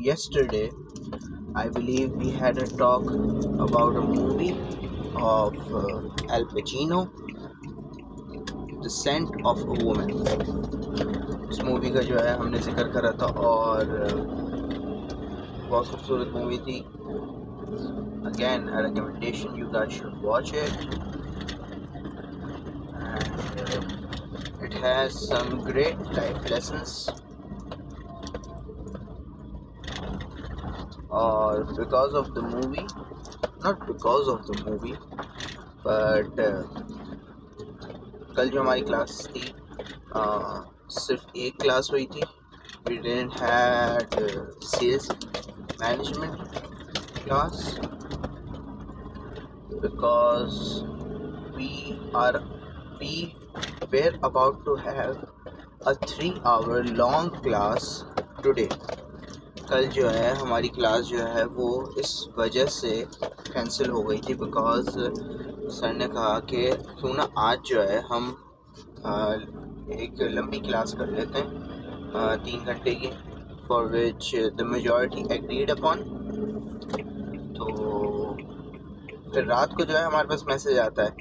yesterday, I believe we had a talk about a movie of Al Pacino, The Scent of a Woman. اس movie کا جو ہے ہم نے ذکر کرا تھا اور بہت خوبصورت مووی تھی. Again, a recommendation, you guys should watch it. And it has some great life lessons. Or because of the movie, not because of the movie, but کل جو ہماری کلاس تھی صرف ایک کلاس ہوئی تھی. We didn't had sales management class because we were about to have a 3-hour long class today. کل جو ہے ہماری کلاس جو ہے وہ اس وجہ سے کینسل ہو گئی تھی بیکاز سر نے کہا کہ کیوں نہ آج جو ہے ہم ایک لمبی کلاس کر لیتے ہیں 3 گھنٹے کی, for which the majority agreed upon. تو پھر رات کو جو ہے ہمارے پاس میسج آتا ہے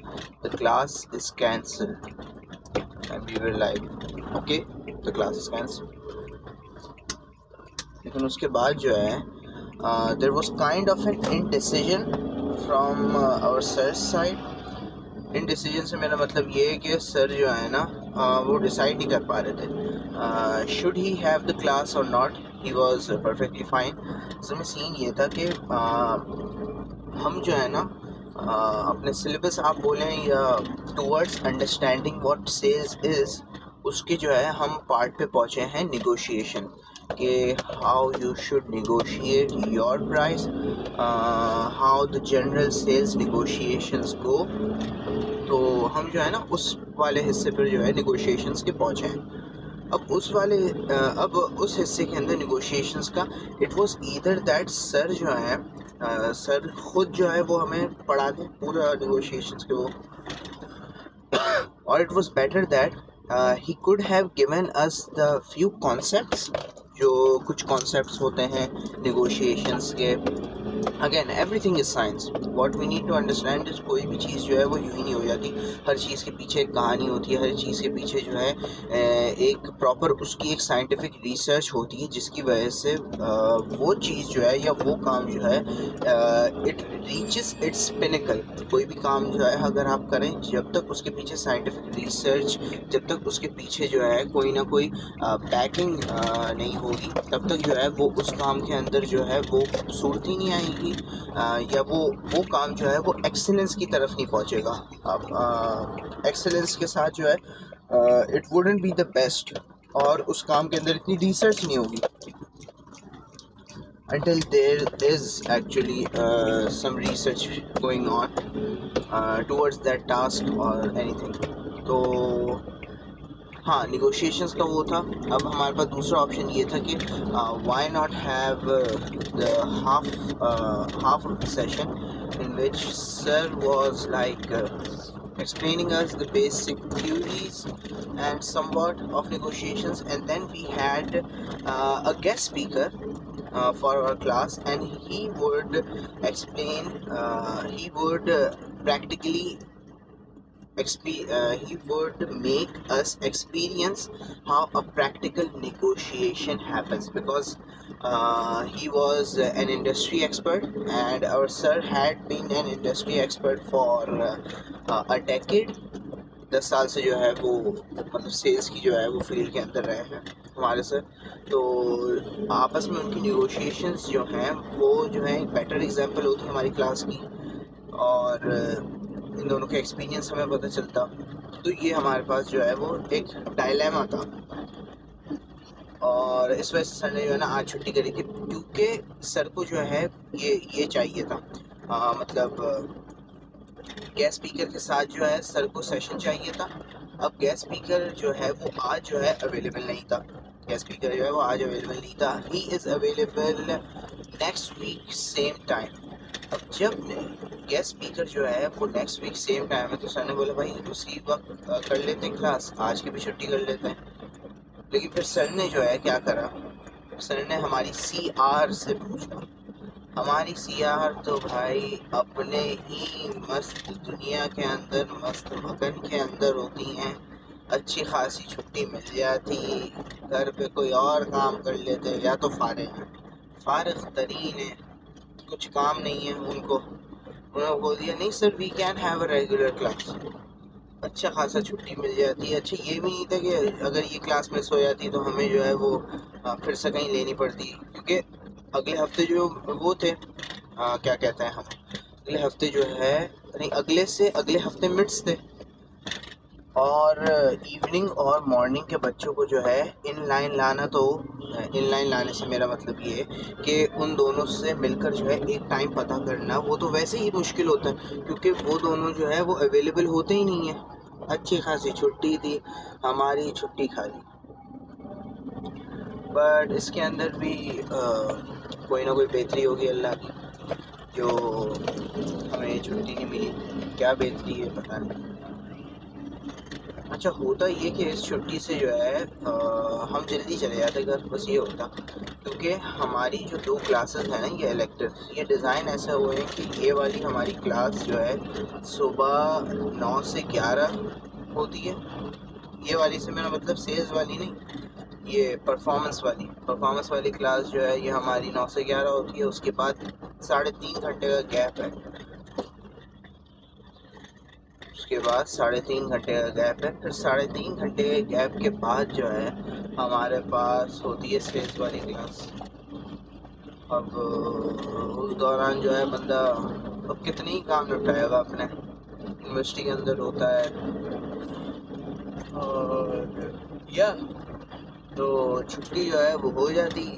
the class is cancel and we were like okay the class is cancel. لیکن اس کے بعد جو ہے there was kind of an indecision from our sir side. Indecision سے میرا مطلب یہ ہے کہ سر جو ہے نا وہ ڈیسائڈ نہیں کر پا رہے تھے should he have the class or not. He was perfectly fine. اصل میں سین یہ تھا کہ ہم جو ہے نا اپنے سلیبس آپ بولیں یا ٹورڈس انڈرسٹینڈنگ واٹ سیلز از, اس کے جو ہے ہم پارٹ پہ پہنچے ہیں نیگوشیشن کہ how you should negotiate your price, how the general sales negotiations کو. تو ہم جو ہے نا اس والے حصے پر جو ہے نیگوشیشنز کے پہنچے ہیں. اب اس حصے کے اندر نیگوشیشنز کا it was either that sir جو ہے سر خود جو ہے وہ ہمیں پڑھا دیں پورا نیگوشیشنز کے وہ, اور it was better that he could have given us the few concepts, جو کچھ کانسیپٹس ہوتے ہیں نیگوشیشنس کے. Again everything is science, what we need to understand is کوئی بھی چیز جو ہے وہ یوں ہی نہیں ہو جاتی. ہر چیز کے پیچھے ایک کہانی ہوتی ہے, ہر چیز کے پیچھے جو ہے ایک پراپر اس کی ایک سائنٹیفک ریسرچ ہوتی ہے جس کی وجہ سے وہ چیز جو ہے یا وہ کام جو ہے اٹ ریچز اٹس پینیکل. کوئی بھی کام جو ہے اگر آپ کریں جب تک اس کے پیچھے سائنٹیفک ریسرچ, جب تک اس کے پیچھے جو ہے کوئی نہ کوئی بیکنگ نہیں ہوگی, تب تک جو ہے وہ اس کام کے اندر جو ہے وہ خوبصورتی نہیں آئے گی یا وہ کام جو ہے وہ ایکسلنس کی طرف نہیں پہنچے گا. اب ایکسلنس کے ساتھ جو ہے it wouldn't be the best, اور اس کام کے اندر اتنی ریسرچ نہیں ہوگی until there is actually some research going on towards that task or anything. تو ہاں نیگوشیشنس کا وہ تھا. اب ہمارے پاس دوسرا آپشن یہ تھا کہ why not have the half of the session in which sir was like explaining us the basic theories and somewhat of negotiations, and then we had a guest speaker for our class, and he would explain, he would practically he would make us experience how a practical negotiation happens, because he was an industry expert and our sir had been an industry expert for a decade. 10 سال سے جو ہے وہ مطلب sales کی جو ہے وہ فیلڈ کے اندر رہے ہیں ہمارے سر. تو آپس میں ان کی نیگوشیشنز جو ہیں وہ جو ہے ایک بیٹر ایگزامپل ہوتی ہے ہماری کلاس کی, اور ان دونوں کا ایکسپیرینس ہمیں پتہ چلتا. تو یہ ہمارے پاس جو ہے وہ ایک ڈائلیما تھا, اور اس وجہ سے سر نے جو ہے نا آج چھٹی کری تھی, کیونکہ سر کو جو ہے یہ چاہیے تھا مطلب گیسٹ اسپیکر کے ساتھ جو ہے سر کو سیشن چاہیے تھا. اب گیسٹ اسپیکر جو ہے وہ آج جو ہے اویلیبل نہیں تھا, گیسٹ اسپیکر جو ہے وہ آج اویلیبل نہیں تھا. He is available next week same time. اب جب گیسٹ اسپیکر جو ہے وہ نیکسٹ ویک سیم ٹائم ہے تو سر نے بولا بھائی اسی وقت کر لیتے ہیں کلاس, آج کی بھی چھٹی کر لیتے ہیں. لیکن پھر سر نے جو ہے کیا کرا, سر نے ہماری سی آر سے پوچھا. ہماری سی آر تو بھائی اپنے ہی مست دنیا کے اندر مست مگن کے اندر ہوتی ہیں. اچھی خاصی چھٹی مل جاتی, گھر پہ کوئی اور کام کر لیتے, یا تو فارغ ترین ہے, کچھ کام نہیں ہے ان کو. انہوں نے بول دیا نہیں sir we can have a regular class. اچھا خاصا چھٹی مل جاتی ہے. اچھا یہ بھی نہیں تھا کہ اگر یہ کلاس مس ہو جاتی تو ہمیں جو ہے وہ پھر سے کہیں لینی پڑتی, کیونکہ اگلے ہفتے جو وہ تھے کیا کہتے ہیں ہم, اگلے ہفتے جو ہے نہیں اگلے سے اگلے ہفتے مڈس تھے, اور ایوننگ اور مارننگ کے بچوں کو جو ہے ان لائن لانا. تو ان لائن لانے سے میرا مطلب یہ ہے کہ ان دونوں سے مل کر جو ہے ایک ٹائم پتہ کرنا, وہ تو ویسے ہی مشکل ہوتا ہے کیونکہ وہ دونوں جو ہے وہ اویلیبل ہوتے ہی نہیں ہیں. اچھی خاصی چھٹی تھی, ہماری چھٹی کھا لی. بٹ اس کے اندر بھی کوئی نہ کوئی بہتری ہوگی اللہ کی, جو ہمیں چھٹی نہیں ملی. کیا بہتری ہے پتہ نہیں. اچھا ہوتا یہ کہ اس چھٹی سے جو ہے ہم جلدی چلے جاتے گھر, بس یہ ہوتا. کیونکہ ہماری جو 2 کلاسز ہیں نا یہ الیکٹیو, یہ ڈیزائن ایسا ہوئے ہیں کہ یہ والی ہماری کلاس جو ہے صبح 9 سے 11 ہوتی ہے. یہ والی سے میرا مطلب سیلز والی نہیں, یہ پرفارمنس والی کلاس جو ہے یہ ہماری 9 سے 11 ہوتی ہے. اس کے بعد 3.5 گھنٹے کا گیپ ہے. اس کے بعد 3.5 گھنٹے کا گیپ ہے. پھر 3.5 گھنٹے کے گیپ کے بعد جو ہے ہمارے پاس ہوتی ہے سیلز والی کلاس. اب اس دوران جو ہے بندہ اب کتنی ہی کام نپٹائے گا اپنے, یونیورسٹی کے اندر ہوتا ہے. اور یا تو چھٹی جو ہے وہ ہو جاتی.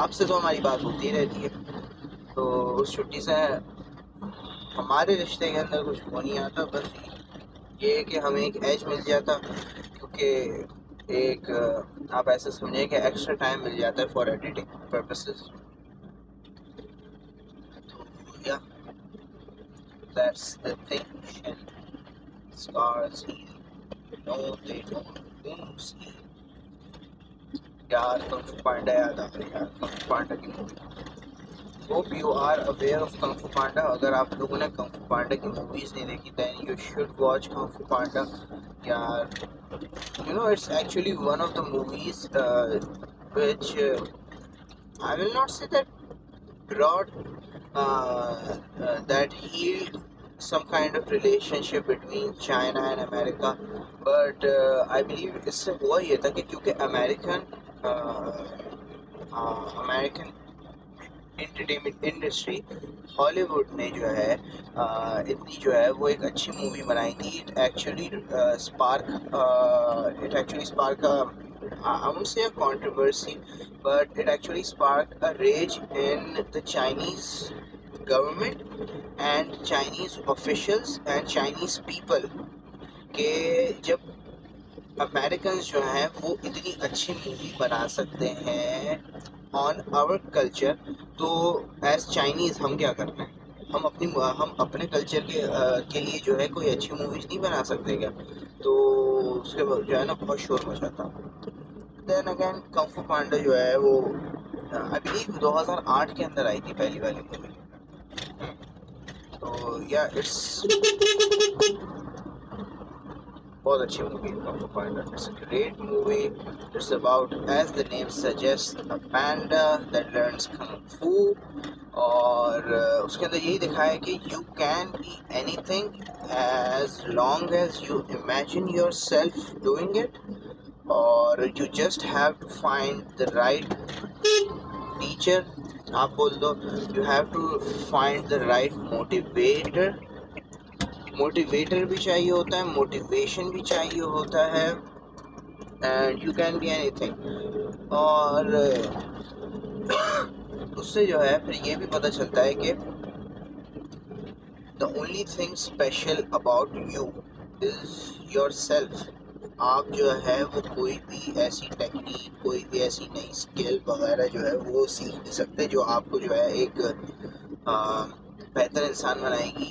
آپ سے تو ہماری بات ہوتی رہتی ہے, تو اس چھٹی سے ہمارے رشتے کے اندر کچھ ہو نہیں آتا. بس یہ کہ ہمیں ایک ایج مل جاتا, کیونکہ ایک آپ ایسے سمجھیں کہ ایکسٹرا ٹائم مل جاتا ہے فار ایڈیٹنگ پرپسز. یا that's the thing. Scars heal. No, they don't. Wounds heal. یار کنگ فو پانڈا یاد آ رہی یار, کنگ فو پانڈا کی movie. Hope you are aware of Kung Fu Panda. اگر آپ لوگوں نے کنگ فو پانڈا کی موویز نہیں دیکھی then you should watch Kung Fu Panda. یار you know it's actually one of the movies which I will not say that brought that healed some kind of relationship between China and America, but I believe اس سے ہوا یہ تھا کہ کیونکہ American entertainment industry ہالی would نے جو ہے اتنی جو ہے وہ ایک اچھی مووی بنائی تھی. It actually spark I won't say a controversy, but it actually sparked a rage in the Chinese government and Chinese officials and Chinese people کہ جب امریکنز جو ہیں وہ اتنی اچھی مووی بنا سکتے ہیں آن آور کلچر, تو ایز چائنیز ہم کیا کرنا ہے, ہم اپنے کلچر کے لیے جو ہے کوئی اچھی موویز نہیں بنا سکتے کیا؟ تو اس کے بعد جو ہے نا بہت شور مچا تھا. Then again king Fu panda جو ہے وہ آئی بلیو 2008 کے اندر آئی تھی پہلی والی مووی. تو یا اٹس بہت اچھی مووی ہے king Fu panda. It's a great movie. It's about as the name suggest a panda that learns king فو, اور اس کے اندر یہی دکھایا ہے کہ you can be any thing as long as you imagine your self doing it, اور you just have to find the right teacher. آپ بول دو you have to find the right motivator بھی چاہیے ہوتا ہے, موٹیویشن بھی چاہیے ہوتا ہے, and you can be anything. اور اس سے جو ہے پھر یہ بھی پتہ چلتا ہے کہ the only thing special about you is yourself. آپ جو ہے وہ کوئی بھی ایسی ٹیکنیک, کوئی بھی ایسی نئی اسکل وغیرہ جو ہے وہ سیکھ نہیں سکتے جو آپ کو جو ہے ایک بہتر انسان بنائے گی.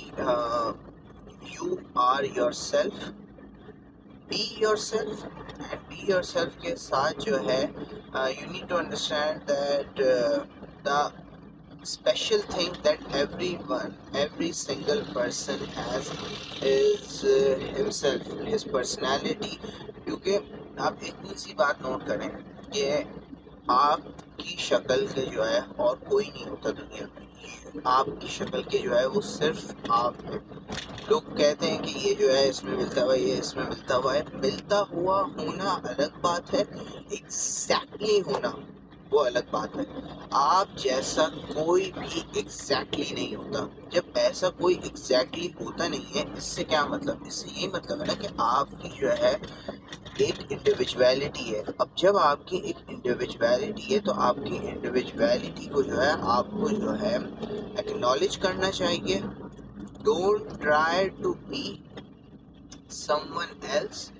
You are yourself be yourself, and be yourself کے ساتھ جو ہے you need to understand that the special thing that every single person has is himself, his personality. کیونکہ آپ اتنی سی بات نوٹ کریں کہ آپ کی شکل کے جو ہے اور کوئی نہیں ہوتا دنیا میں، آپ کی شکل کے جو ہے وہ صرف آپ ہیں. لوگ کہتے ہیں کہ یہ جو ہے اس میں ملتا ہوا ہے، یہ اس میں ملتا ہوا ہے. ملتا ہوا ہونا الگ بات ہے، ایگزیکٹلی ہونا وہ الگ بات ہے. آپ جیسا کوئی بھی ایگزیکٹلی نہیں ہوتا. جب ایسا کوئی ایگزیکٹلی ہوتا نہیں ہے، اس سے کیا مطلب؟ اس سے یہ مطلب ہے نا کہ آپ کی جو ہے ایک انڈیویجویلٹی ہے. اب جب آپ کی ایک انڈیویجویلٹی ہے تو آپ کی انڈیویجویلٹی کو جو ہے آپ کو جو ہے ایکنالج کرنا چاہیے. Don't try to be someone else.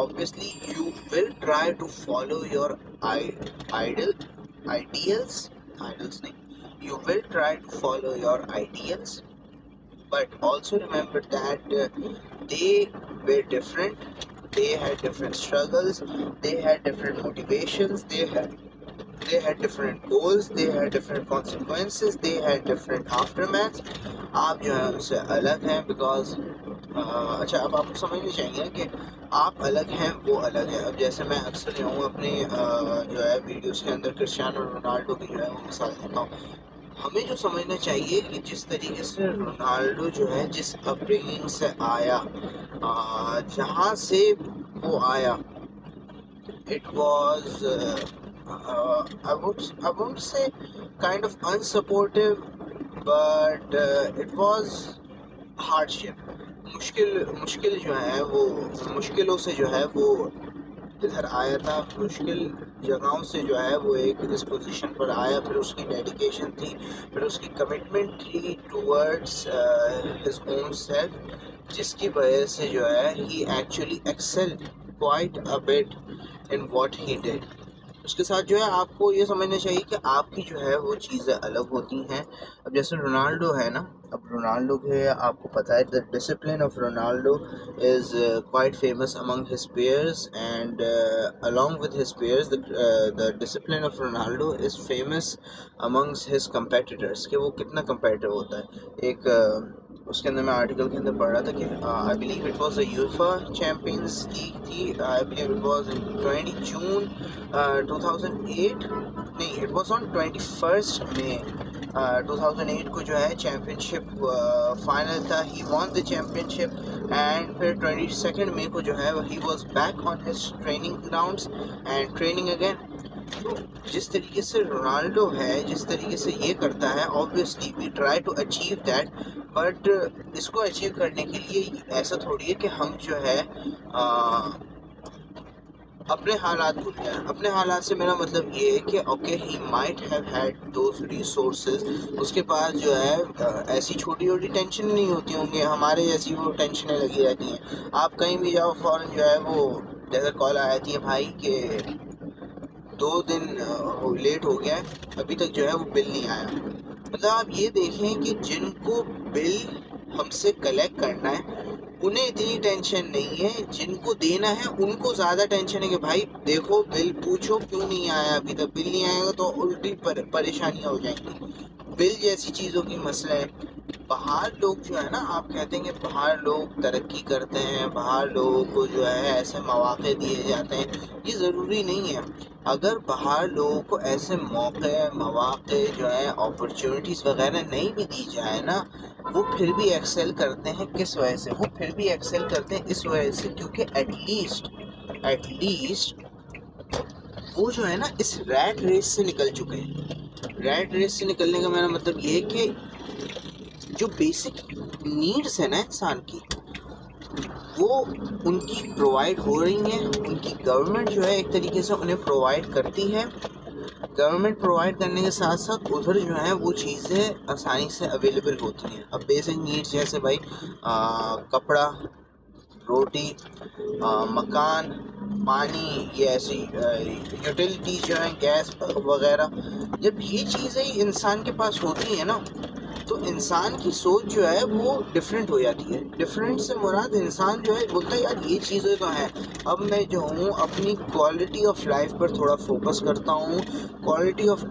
Obviously you will try to follow your ideals nahi, you will try to follow your ideals, but also remember that they were different, they had different struggles, they had different motivations, they had different goals, they had different consequences, they had different aftermaths. آپ جو ہے ان سے الگ ہیں because اچھا اب آپ کو سمجھنا چاہیے کہ آپ الگ ہیں، وہ الگ ہے. اب جیسے میں اکثر جو ہوں اپنی جو ہے ویڈیوز کے اندر کرسٹیانو رونالڈو کی جو ہے وہ مثال دیتا ہوں. ہمیں جو سمجھنا چاہیے کہ جس طریقے سے رونالڈو جو ہے جس اپبرنگنگ سے آیا، جہاں سے وہ آیا، it was I won't say kind of unsupportive, but it was hardship. مشکل جو ہے وہ مشکلوں سے جو ہے وہ ادھر آیا تھا، مشکل جگہوں سے جو ہے وہ ایک اس پوزیشن پر آیا. پھر اس کی ڈیڈیکیشن تھی، پھر اس کی کمٹمنٹ تھی ٹورڈس ہز اون سیلف، جس کی وجہ سے جو ہے he actually excelled quite a bit in what he did. اس کے ساتھ جو ہے آپ کو یہ سمجھنا چاہیے کہ آپ کی جو ہے وہ چیزیں الگ ہوتی ہیں. اب جیسے رونالڈو ہے نا، اب رونالڈو کے آپ کو پتہ ہے the discipline of Ronaldo is quite famous among his peers, and along with his peers the discipline of Ronaldo is famous amongst his competitors. کہ وہ کتنا competitive ہوتا ہے. ایک اس کے اندر میں آرٹیکل کے اندر پڑھ رہا تھا کہ I believe it was a UEFA Champions League تھی. I believe it was in 20 June 2008. نہیں, it was on 21st May 2008 کو جو ہے چیمپئن شپ فائنل تھا. ہی وان دی چیمپئن شپ اینڈ پھر 22 مئی کو جو ہے he was back on his training grounds and training again. تو جس طریقے سے رونالڈو ہے، جس طریقے سے یہ کرتا ہے، obviously we try to achieve that, but اس کو اچیو کرنے کے لیے ایسا تھوڑی ہے کہ ہم جو ہے اپنے حالات بھول جائیں. اپنے حالات سے میرا مطلب یہ ہے کہ okay he might have had those resources, اس کے پاس جو ہے ایسی چھوٹی چھوٹی ٹینشن نہیں ہوتی ہوں گی ہمارے جیسی وہ ٹینشنیں لگی رہتی ہیں. آپ کہیں بھی جاؤ فوراً جو ہے وہ جیسے کال آ جاتی ہے بھائی کہ 2 دن لیٹ ہو گیا ہے، ابھی تک جو ہے وہ بل نہیں آیا. مطلب آپ یہ دیکھیں کہ جن کو بل ہم سے کلیکٹ کرنا ہے انہیں اتنی ٹینشن نہیں ہے، جن کو دینا ہے ان کو زیادہ ٹینشن ہے کہ بھائی دیکھو بل پوچھو کیوں نہیں آیا ابھی تک. بل نہیں آئے گا تو الٹی پریشانیاں ہو جائیں گی. بل جیسی چیزوں کی مسئلہ ہے. باہر لوگ جو ہے نا، آپ کہتے ہیں کہ باہر لوگ ترقی کرتے ہیں، باہر لوگوں کو جو ہے ایسے مواقع دیے جاتے ہیں. یہ ضروری نہیں ہے. اگر باہر لوگوں کو ایسے موقع، مواقع جو ہے اپرچونیٹیز وغیرہ نہیں بھی دی جائے نا، وہ پھر بھی ایکسل کرتے ہیں. کس وجہ سے وہ پھر بھی ایکسل کرتے ہیں؟ اس وجہ سے کیونکہ ایٹ لیسٹ وہ جو ہے نا اس ریٹ ریس سے نکل چکے ہیں. ریٹ ریس سے نکلنے کا میرا مطلب یہ ہے کہ جو بیسک نیڈس ہیں نا انسان کی، وہ ان کی پرووائڈ ہو رہی ہیں. ان کی گورنمنٹ جو ہے ایک طریقے سے انہیں پرووائڈ کرتی ہے. گورنمنٹ پرووائڈ کرنے کے ساتھ ساتھ ادھر جو ہیں وہ چیزیں آسانی سے اویلیبل ہوتی ہیں. اب بیسک نیڈس جیسے بھائی کپڑا، روٹی، مکان، پانی، یہ ایسی یوٹیلیٹیز جو ہیں گیس وغیرہ، جب یہ چیزیں انسان کے پاس ہوتی ہیں نا تو انسان کی سوچ جو ہے وہ ڈفرینٹ ہو جاتی ہے. ڈفرینٹ سے مراد انسان جو ہے بولتا ہے یار یہ چیزیں تو ہیں, اب میں جو ہوں اپنی کوالٹی آف لائف پر تھوڑا فوکس کرتا ہوں. کوالٹی آف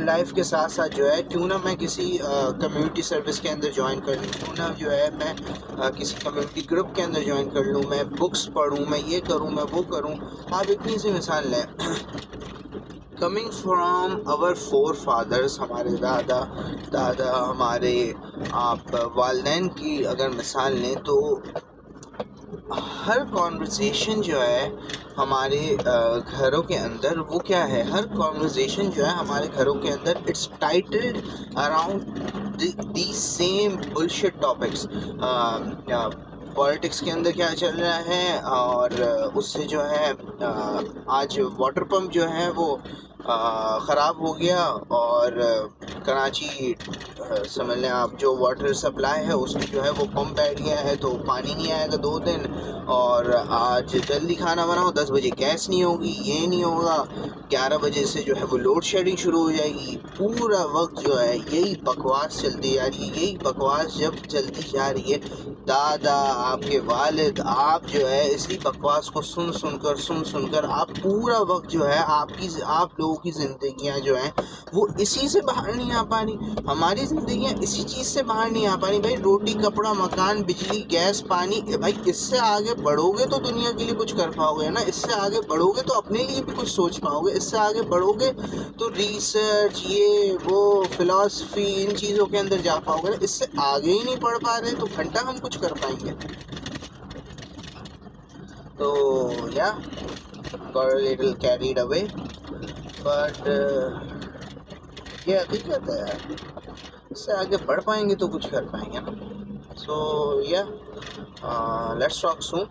لائف کے ساتھ ساتھ جو ہے کیوں نہ میں کسی کمیونٹی سروس کے اندر جوائن کر لوں, کیوں نہ جو ہے میں کسی کمیونٹی گروپ کے اندر جوائن کر لوں, میں بکس پڑھوں, میں یہ کروں, میں وہ کروں. آپ اتنی سی مثال لیں, coming from our forefathers, ہمارے دادا ہمارے آپ والدین کی اگر مثال لیں تو ہر کانورسیشن جو ہے ہمارے گھروں کے اندر وہ کیا ہے, ہر کانورسیشن جو ہے ہمارے گھروں کے اندر it's titled around the same bullshit topics. Politics کے اندر کیا چل رہا ہے, اور اس سے جو ہے آج واٹر پمپ جو ہے وہ خراب ہو گیا, اور کراچی سمجھ لیں آپ جو واٹر سپلائی ہے اس کی جو ہے وہ پمپ بیٹھ گیا ہے, تو پانی نہیں آئے گا 2 دن. اور آج جلدی کھانا بناؤ, 10 بجے گیس نہیں ہوگی, یہ نہیں ہوگا, 11 بجے سے جو ہے وہ لوڈ شیڈنگ شروع ہو جائے گی. پورا وقت جو ہے یہی بکواس چلتی جا رہی ہے. یہی بکواس جب چلتی جا رہی ہے, دادا آپ کے والد آپ جو ہے اسی بکواس کو سن سن کر آپ پورا وقت جو ہے آپ لوگوں کی زندگیاں جو ہیں وہ اسی سے باہر نہیں آ پا رہی. ہماری زندگیاں اسی چیز سے باہر نہیں آ پا رہی. بھائی روٹی کپڑا مکان بجلی گیس پانی, بھائی اس سے آگے بڑھو گے تو دنیا کے لیے کچھ کر پاؤ گے نا, اس سے آگے بڑھو گے تو اپنے لیے بھی کچھ سوچ پاؤ گے, اس سے آگے بڑھو گے تو ریسرچ یہ وہ فلاسفی ان چیزوں کے اندر جا پاؤ گے نا. اس سے آگے ہی نہیں پڑھ پا رہے تو گھنٹہ ہم کچھ کر پائیں گے. تو یا got a little carried away, but یہ حقیقت ہے یار, اس سے آگے بڑھ پائیں گے تو کچھ کر پائیں گے نا. سو یا لیٹس ٹاک سون.